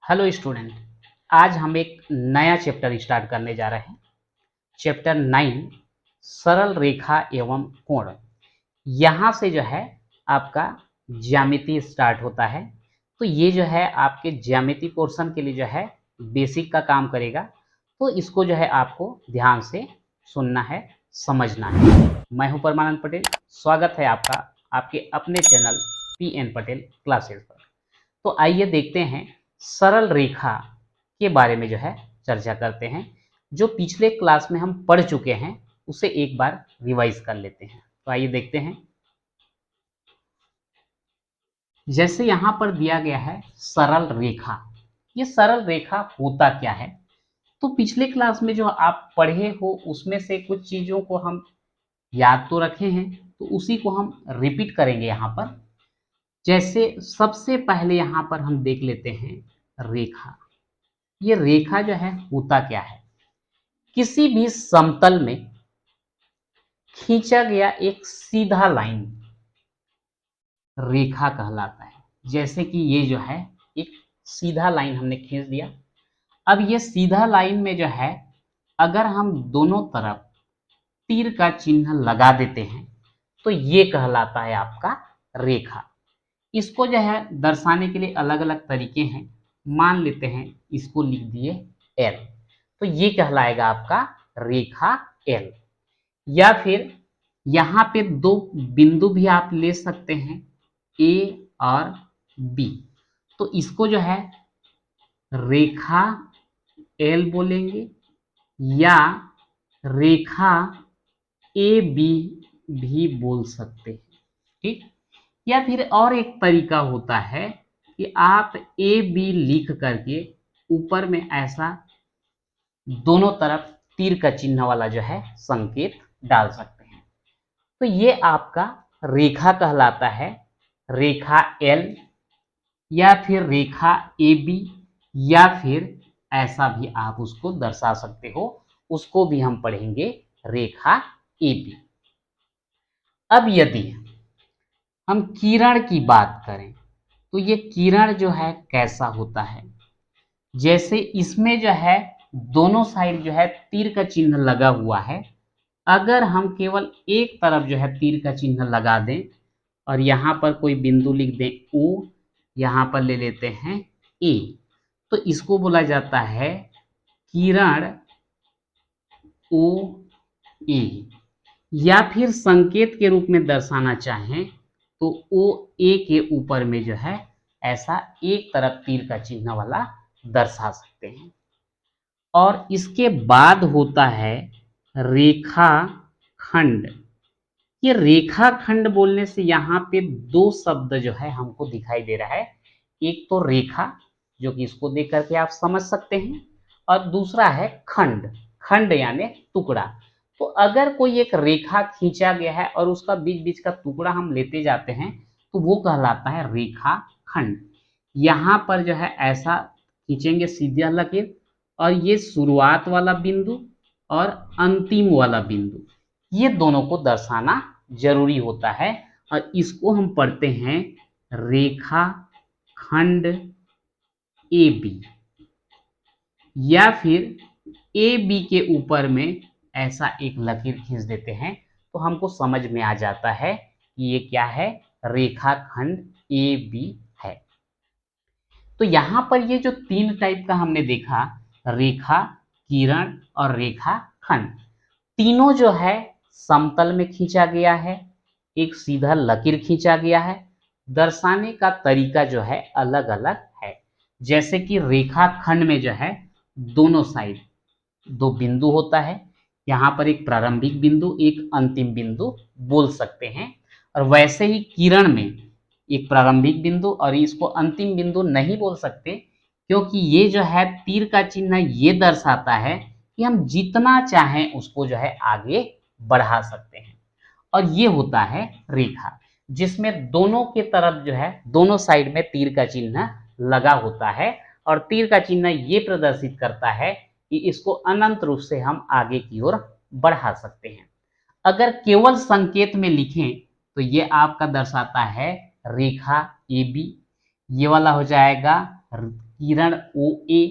Hello student. आज हम एक नया चैप्टर स्टार्ट करने जा रहे हैं। चैप्टर 9 सरल रेखा एवं कोण। यहाँ से जो है आपका ज्यामिति स्टार्ट होता है। तो ये जो है आपके ज्यामिति पोर्शन के लिए जो है बेसिक का काम करेगा। तो इसको जो है आपको ध्यान से सुनना है, समझना है। मैं हूं परमानंद पटेल। स्वागत है आपका आपके अपने चैनल PN पटेल क्लासेस पर। तो आइए देखते हैं सरल रेखा के बारे में जो है चर्चा करते हैं। जो पिछले क्लास में हम पढ़ चुके हैं उसे एक बार रिवाइज कर लेते हैं। तो आइए देखते हैं। जैसे यहाँ पर दिया गया है सरल रेखा। ये सरल रेखा होता क्या है? तो पिछले क्लास में जो आप पढ़े हो उसमें से कुछ चीजों को हम याद तो रखे हैं, तो उसी को हम रिपीट करेंगे यहाँ पर। जैसे सबसे पहले यहाँ पर हम देख लेते हैं रेखा। ये रेखा जो है होता क्या है? किसी भी समतल में खींचा गया एक सीधा लाइन रेखा कहलाता है। जैसे कि ये जो है एक सीधा लाइन हमने खींच दिया। अब ये सीधा लाइन में जो है अगर हम दोनों तरफ तीर का चिन्ह लगा देते हैं तो ये कहलाता है आपका रेखा। इसको जो है दर्शाने के लिए अलग अलग तरीके हैं। मान लेते हैं इसको लिख दिए L, तो ये कहलाएगा आपका रेखा L। या फिर यहाँ पे दो बिंदु भी आप ले सकते हैं A और B, तो इसको जो है रेखा L बोलेंगे या रेखा AB भी बोल सकते हैं। ठीक। या फिर और एक तरीका होता है कि आप AB लिख करके ऊपर में ऐसा दोनों तरफ तीर का चिन्ह वाला जो है संकेत डाल सकते हैं। तो ये आपका रेखा कहलाता है, रेखा L या फिर रेखा AB, या फिर ऐसा भी आप उसको दर्शा सकते हो, उसको भी हम पढ़ेंगे रेखा AB। अब यदि हम किरण की बात करें तो ये किरण जो है कैसा होता है? जैसे इसमें जो है दोनों साइड जो है तीर का चिन्ह लगा हुआ है। अगर हम केवल एक तरफ जो है तीर का चिन्ह लगा दें और यहाँ पर कोई बिंदु लिख दें O, यहाँ पर ले लेते हैं A, तो इसको बोला जाता है किरण OA। या फिर संकेत के रूप में दर्शाना चाहें तो OA के ऊपर में जो है ऐसा एक तरफ तीर का चिन्ह वाला दर्शा सकते हैं। और इसके बाद होता है रेखा खंड। ये रेखा खंड बोलने से यहाँ पे दो शब्द जो है हमको दिखाई दे रहा है। एक तो रेखा, जो कि इसको देख करके आप समझ सकते हैं, और दूसरा है खंड। खंड यानी टुकड़ा। तो अगर कोई एक रेखा खींचा गया है और उसका बीच बीच का टुकड़ा हम लेते जाते हैं तो वो कहलाता है रेखा खंड। यहाँ पर जो है ऐसा खींचेंगे सीधा लकीर, और ये शुरुआत वाला बिंदु और अंतिम वाला बिंदु, ये दोनों को दर्शाना जरूरी होता है। और इसको हम पढ़ते हैं रेखा खंड AB। या फिर AB के ऊपर में ऐसा एक लकीर खींच देते हैं तो हमको समझ में आ जाता है कि ये क्या है, रेखा खंड AB है। तो यहाँ पर ये जो तीन टाइप का हमने देखा, रेखा, किरण और रेखा खंड, तीनों जो है समतल में खींचा गया है, एक सीधा लकीर खींचा गया है। दर्शाने का तरीका जो है अलग अलग है। जैसे कि रेखा खंड में जो है दोनों साइड दो बिंदु होता है। यहाँ पर एक प्रारंभिक बिंदु, एक अंतिम बिंदु बोल सकते हैं। और वैसे ही किरण में एक प्रारंभिक बिंदु और इसको अंतिम बिंदु नहीं बोल सकते, क्योंकि ये जो है तीर का चिन्ह ये दर्शाता है कि हम जितना चाहें उसको जो है आगे बढ़ा सकते हैं। और ये होता है रेखा, जिसमें दोनों के तरफ जो है दोनों साइड में तीर का चिन्ह लगा होता है। और तीर का चिन्ह ये प्रदर्शित करता है कि इसको अनंत रूप से हम आगे की ओर बढ़ा सकते हैं। अगर केवल संकेत में लिखें तो ये आपका दर्शाता है रेखा AB। ये वाला हो जाएगा किरण OA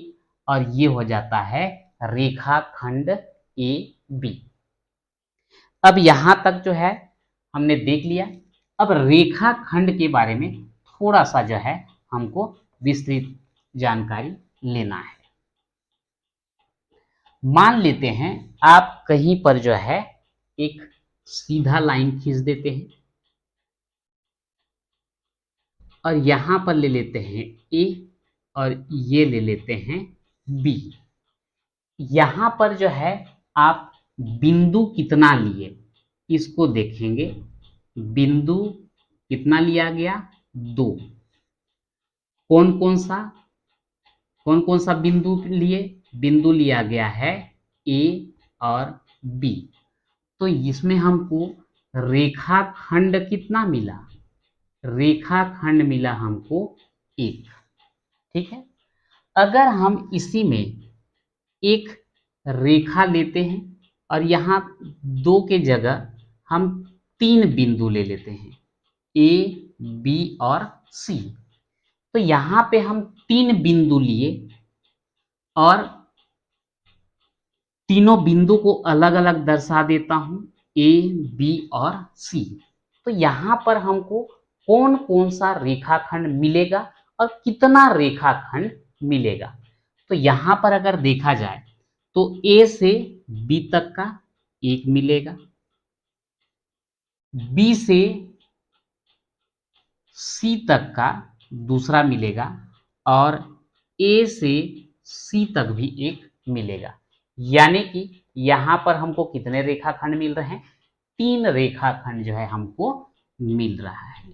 और ये हो जाता है रेखाखंड AB। अब यहां तक जो है हमने देख लिया। अब रेखाखंड के बारे में थोड़ा सा जो है हमको विस्तृत जानकारी लेना है। मान लेते हैं आप कहीं पर जो है एक सीधा लाइन खींच देते हैं और यहां पर ले लेते हैं A और ये ले लेते हैं B। यहां पर जो है आप बिंदु कितना लिए इसको देखेंगे। बिंदु कितना लिया गया? 2। कौन कौन सा बिंदु लिए? बिंदु लिया गया है A और B। तो इसमें हमको रेखाखंड कितना मिला? रेखाखंड मिला हमको 1। ठीक है। अगर हम इसी में एक रेखा लेते हैं और यहाँ 2 के जगह हम 3 बिंदु ले लेते हैं A, B और C। तो यहाँ पे हम 3 बिंदु लिए और तीनों बिंदु को अलग अलग दर्शा देता हूं A, B और C। तो यहाँ पर हमको कौन कौन सा रेखाखंड मिलेगा और कितना रेखाखंड मिलेगा? तो यहाँ पर अगर देखा जाए तो A से B तक का एक मिलेगा, B से C तक का दूसरा मिलेगा और A से C तक भी एक मिलेगा। यानी कि यहां पर हमको कितने रेखाखंड मिल रहे हैं? 3 रेखाखंड जो है हमको मिल रहा है।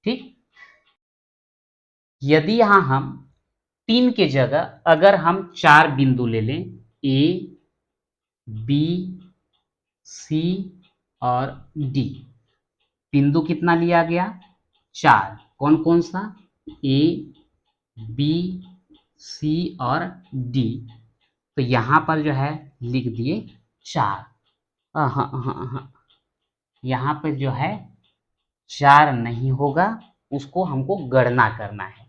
ठीक। यदि यहां हम 3 के जगह अगर हम 4 बिंदु ले लें A, B, C और D। बिंदु कितना लिया गया? 4। कौन कौन सा? A, B, C और D। तो यहां पर जो है लिख दिए 4। हाँ, यहां पर जो है 4 नहीं होगा, उसको हमको गणना करना है।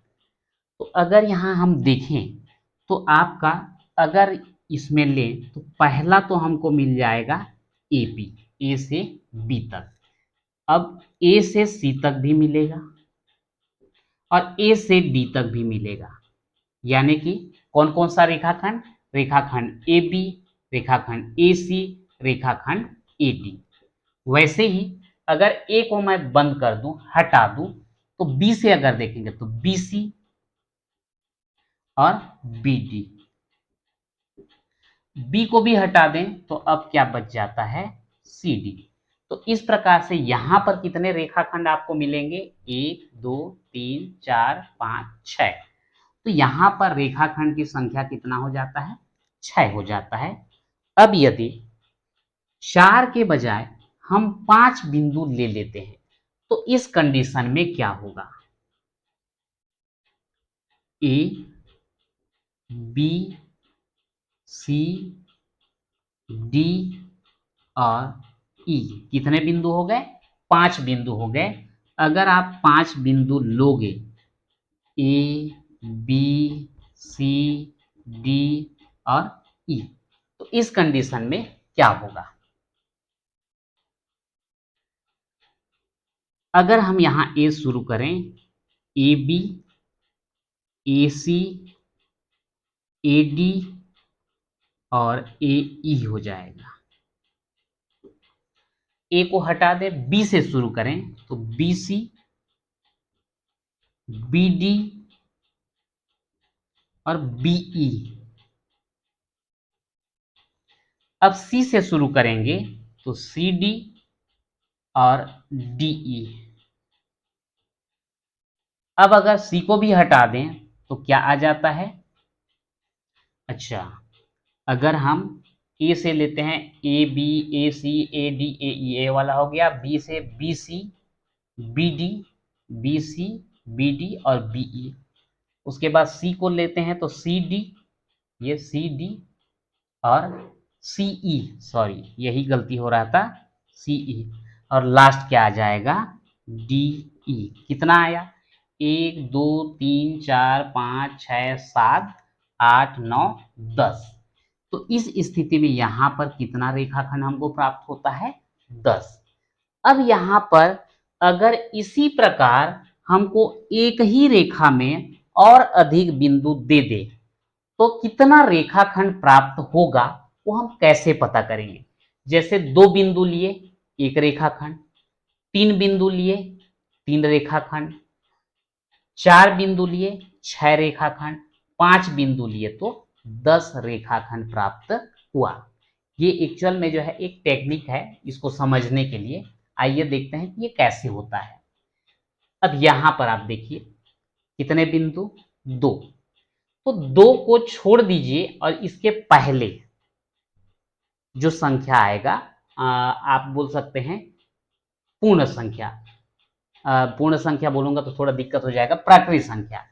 तो अगर यहां हम देखें तो आपका अगर इसमें लें तो पहला तो हमको मिल जाएगा AP, A से B तक। अब A से C तक भी मिलेगा और A से D तक भी मिलेगा। यानी कि कौन कौन सा रेखाखंड? रेखाखंड AB, रेखाखंड AC, रेखाखंड AD। वैसे ही अगर A को मैं बंद कर दूं, हटा दूं, तो B से अगर देखेंगे तो BC और BD। B को भी हटा दें तो अब क्या बच जाता है? CD। तो इस प्रकार से यहां पर कितने रेखाखंड आपको मिलेंगे? 1, 2, 3, 4, 5, 6। तो यहां पर रेखाखंड की संख्या कितना हो जाता है? 6 हो जाता है। अब यदि 4 के बजाय हम 5 बिंदु ले लेते हैं तो इस कंडीशन में क्या होगा? A, B, C, D और E कितने बिंदु हो गए? 5 बिंदु हो गए। अगर आप 5 बिंदु लोगे A, B, C, D और E, तो इस कंडीशन में क्या होगा? अगर हम यहां A शुरू करें, AB, AC, AD और AE हो जाएगा। A को हटा दे, B से शुरू करें तो BC, BD और BE। अब C से शुरू करेंगे तो CD और DE। अब अगर C को भी हटा दें तो क्या आ जाता है? अच्छा, अगर हम A से लेते हैं AB, AC, AD, AE, A वाला हो गया। B से BC, BD, BC, BD और BE। उसके बाद C को लेते हैं तो CD, ये CD और CE, सॉरी यही गलती हो रहा था, CE। और लास्ट क्या आ जाएगा? DE। कितना आया? 1 2 3 4 5 6 7 8 9 10। तो इस स्थिति में यहां पर कितना रेखाखंड हमको प्राप्त होता है? 10। अब यहां पर अगर इसी प्रकार हमको एक ही रेखा में और अधिक बिंदु दे दे तो कितना रेखाखंड प्राप्त होगा वो हम कैसे पता करेंगे? जैसे 2 बिंदु लिए, एक रेखाखंड, 3 बिंदु लिए, 3 रेखाखंड, 4 बिंदु लिए, 6 रेखाखंड, 5 बिंदु लिए तो 10 रेखाखंड प्राप्त हुआ। ये एक्चुअल में जो है एक टेक्निक है इसको समझने के लिए। आइए देखते हैं कि ये कैसे होता है। अब यहां पर आप देखिए कितने बिंदु? 2। तो 2 को छोड़ दीजिए और इसके पहले जो संख्या आएगा आप बोल सकते हैं पूर्ण संख्या। पूर्ण संख्या बोलूंगा तो थोड़ा दिक्कत हो जाएगा, प्राकृत संख्या।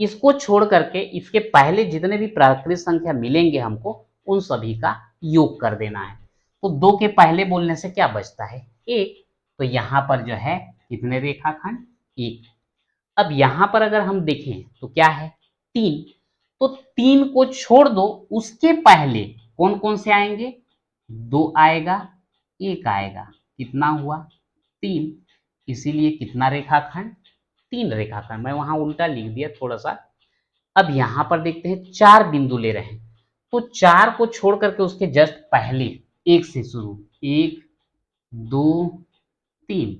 इसको छोड़ करके इसके पहले जितने भी प्राकृत संख्या मिलेंगे हमको उन सभी का योग कर देना है। तो 2 के पहले बोलने से क्या बचता है? 1। तो यहां पर जो है कितने रेखाखंड? 1। अब यहां पर अगर हम देखें तो क्या है? 3। तो 3 को छोड़ दो, उसके पहले कौन कौन से आएंगे? 2 आएगा, 1 आएगा। कितना हुआ? 3। इसीलिए कितना रेखाखंड? 3 रेखाखंड। मैं वहां उल्टा लिख दिया थोड़ा सा। अब यहां पर देखते हैं 4 बिंदु ले रहे हैं, तो 4 को छोड़ करके उसके जस्ट पहले 1 से शुरू, 1 2 3,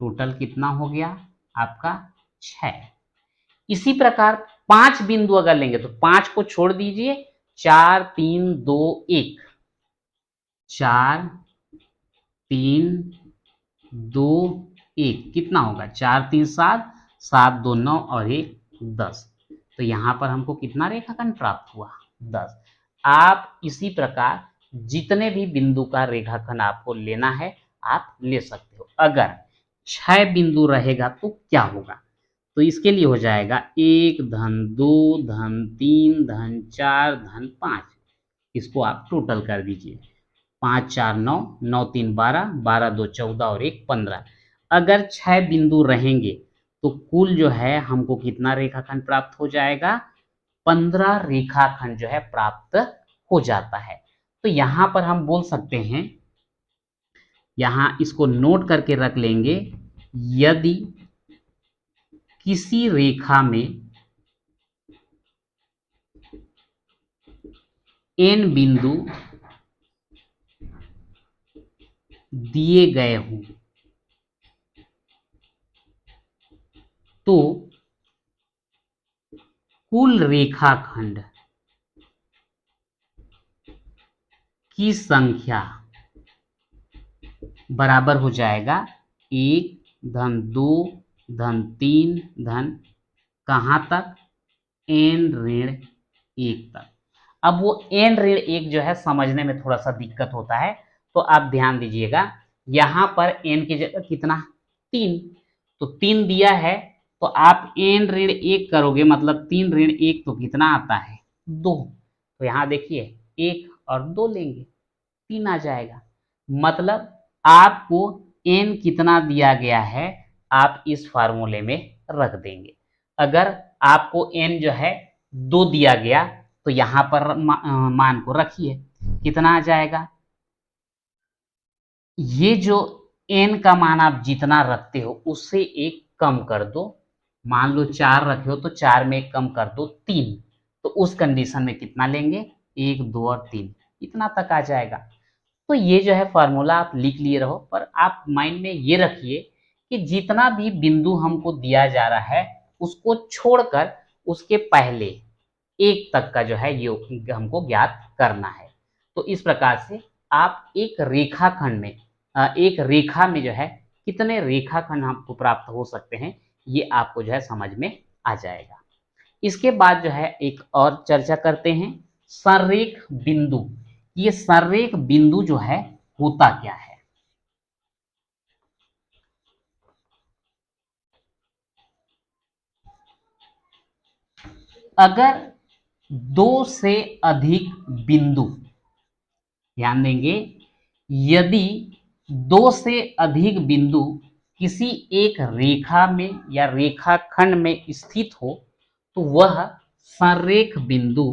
टोटल कितना हो गया आपका? 6। इसी प्रकार 5 बिंदु अगर लेंगे तो 5 को छोड़ दीजिए, 4 3 2 1, 4 3 2 1, कितना होगा? 4 3 7, 7 2 9 और 1 10। तो यहां पर हमको कितना रेखाखंड प्राप्त हुआ? 10। आप इसी प्रकार जितने भी बिंदु का रेखाखंड आपको लेना है आप ले सकते हो। अगर 6 बिंदु रहेगा तो क्या होगा? तो इसके लिए हो जाएगा 1 धन 2 धन 3 धन 4 धन 5। इसको आप टोटल कर दीजिए। 5 4 9, 9 3 12, 12 2 14 और 1 15। अगर 6 बिंदु रहेंगे तो कुल जो है हमको कितना रेखाखंड प्राप्त हो जाएगा? 15 रेखाखंड जो है प्राप्त हो जाता है। तो यहां पर हम बोल सकते हैं, यहां इसको नोट करके रख लेंगे, यदि किसी रेखा में n बिंदु दिए गए हों तो कुल रेखाखंड की संख्या बराबर हो जाएगा 1 धन 2 धन 3 धन कहां तक? n ऋण 1 तक। अब वो n ऋण 1 जो है समझने में थोड़ा सा दिक्कत होता है, तो आप ध्यान दीजिएगा। यहां पर n की जगह कितना? 3। तो 3 दिया है तो आप n ऋण 1 करोगे, मतलब 3 ऋण 1 तो कितना आता है? 2। तो यहां देखिए 1 और 2 लेंगे, 3 आ जाएगा। मतलब आपको n कितना दिया गया है आप इस फार्मूले में रख देंगे। अगर आपको n जो है 2 दिया गया तो यहां पर मान को रखिए, कितना आ जाएगा? ये जो n का मान आप जितना रखते हो उससे 1 कम कर दो। मान लो 4 रखे हो तो 4 में 1 कम कर दो 3। तो उस कंडीशन में कितना लेंगे? 1 2 और 3, इतना तक आ जाएगा। तो ये जो है फार्मूला आप लिख लिए रहो, पर आप माइंड में ये रखिए कि जितना भी बिंदु हमको दिया जा रहा है उसको छोड़कर उसके पहले 1 तक का जो है ये हमको ज्ञात करना है। तो इस प्रकार से आप एक रेखाखंड में एक रेखा में जो है कितने रेखाखंड हमको प्राप्त हो सकते हैं ये आपको जो है समझ में आ जाएगा। इसके बाद जो है एक और चर्चा करते हैं, संरेख बिंदु। ये संरेख बिंदु जो है होता क्या है? अगर 2 से अधिक बिंदु, ध्यान देंगे, यदि 2 से अधिक बिंदु किसी एक रेखा में या रेखाखंड में स्थित हो तो वह संरेख बिंदु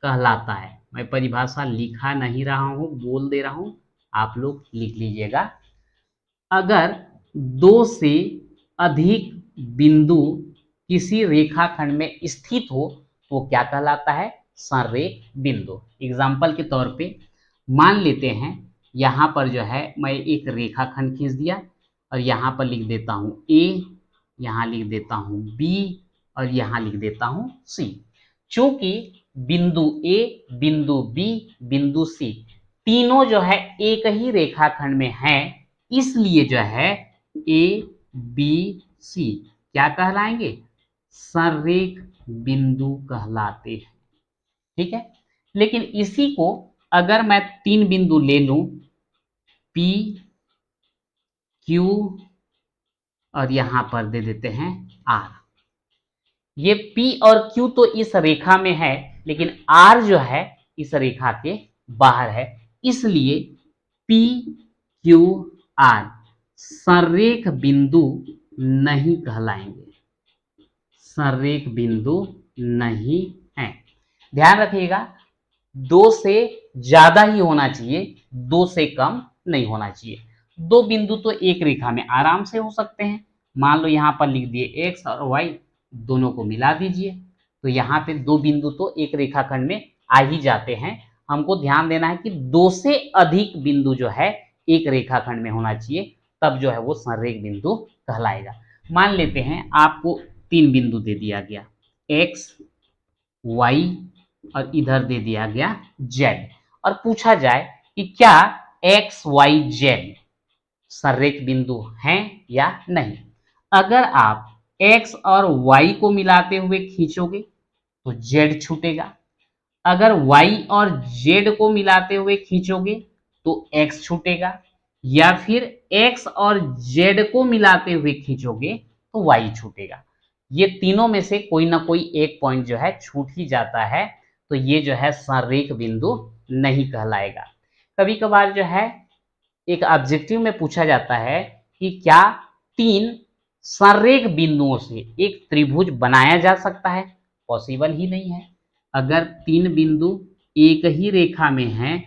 कहलाता है। मैं परिभाषा लिखा नहीं रहा हूं, बोल दे रहा हूं, आप लोग लिख लीजिएगा। अगर दो से अधिक बिंदु किसी रेखाखंड में स्थित हो तो क्या कहलाता है? संरेख बिंदु। एग्जाम्पल के तौर पे मान लेते हैं यहां पर जो है मैं एक रेखाखंड खींच दिया और यहां पर लिख देता हूं ए, यहां लिख देता हूं बी और यहां लिख देता हूं सी। चूंकि बिंदु ए, बिंदु बी, बिंदु सी तीनों जो है एक ही रेखाखंड में है, इसलिए जो है ए बी सी क्या कहलाएंगे? संरेख बिंदु कहलाते हैं। ठीक है, लेकिन इसी को अगर मैं 3 बिंदु ले लूं P, Q और यहां पर दे देते हैं R। ये P और Q तो इस रेखा में है, लेकिन R जो है इस रेखा के बाहर है, इसलिए P, Q, R संरेख बिंदु नहीं कहलाएंगे, संरेख बिंदु नहीं है। ध्यान रखिएगा, 2 से ज्यादा ही होना चाहिए, 2 से कम नहीं होना चाहिए। 2 बिंदु तो एक रेखा में आराम से हो सकते हैं। मान लो यहां पर लिख दिए x और y, दोनों को मिला दीजिए तो यहाँ पे 2 बिंदु तो एक रेखाखंड में आ ही जाते हैं। हमको ध्यान देना है कि 2 से अधिक बिंदु जो है एक रेखाखंड में होना चाहिए, तब जो है वो संरेख बिंदु कहलाएगा। मान लेते हैं आपको 3 बिंदु दे दिया गया, x, y और इधर दे दिया गया z, और पूछा जाए कि क्या x, y, z संरेख बिंदु हैं या नहीं। अगर आप x और y को मिलाते हुए खींचोगे तो z छूटेगा, अगर y और z को मिलाते हुए खींचोगे तो x छूटेगा, या फिर x और z को मिलाते हुए खींचोगे तो y छूटेगा। ये तीनों में से कोई ना कोई एक पॉइंट जो है छूट ही जाता है, तो ये जो है संरेख बिंदु नहीं कहलाएगा। कभी कभार जो है एक ऑब्जेक्टिव में पूछा जाता है कि क्या 3 संरेख बिंदुओं से एक त्रिभुज बनाया जा सकता है? पॉसिबल ही नहीं है। अगर 3 बिंदु एक ही रेखा में हैं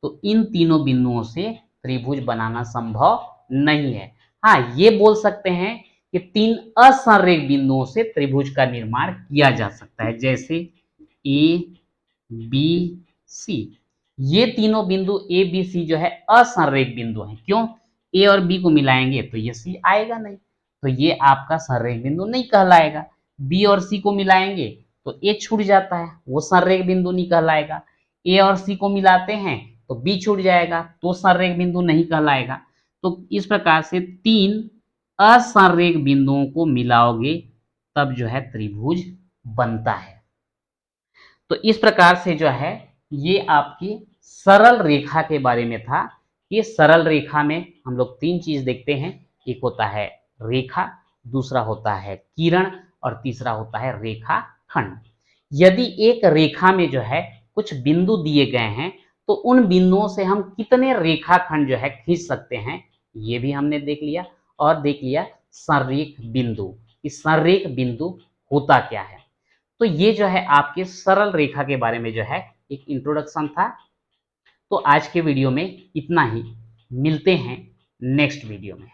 तो इन तीनों बिंदुओं से त्रिभुज बनाना संभव नहीं है। हाँ, ये बोल सकते हैं कि 3 असंरेख बिंदुओं से त्रिभुज का निर्माण किया जा सकता है, जैसे ए बी सी। ये तीनों बिंदु ए बी सी जो है असंरेख बिंदु हैं। क्यों? ए और बी को मिलाएंगे तो ये सी आएगा नहीं, तो ये आपका संरेख बिंदु नहीं कहलाएगा। बी और सी को मिलाएंगे तो ए छूट जाता है, वो संरेख बिंदु नहीं कहलाएगा। ए और सी को मिलाते हैं तो बी छूट जाएगा, तो संरेख बिंदु नहीं कहलाएगा। तो इस प्रकार से 3 असंरेख बिंदुओं को मिलाओगे तब जो है त्रिभुज बनता है। तो इस प्रकार से जो है ये आपकी सरल रेखा के बारे में था। ये सरल रेखा में हम लोग 3 चीज देखते हैं, एक होता है रेखा, दूसरा होता है किरण और तीसरा होता है रेखाखंड। यदि एक रेखा में जो है कुछ बिंदु दिए गए हैं तो उन बिंदुओं से हम कितने रेखाखंड जो है खींच सकते हैं, ये भी हमने देख लिया। और देख लिया संरेख बिंदु, इस संरेख बिंदु होता क्या है। तो ये जो है आपके सरल रेखा के बारे में जो है एक इंट्रोडक्शन था। तो आज के वीडियो में इतना ही, मिलते हैं नेक्स्ट वीडियो में।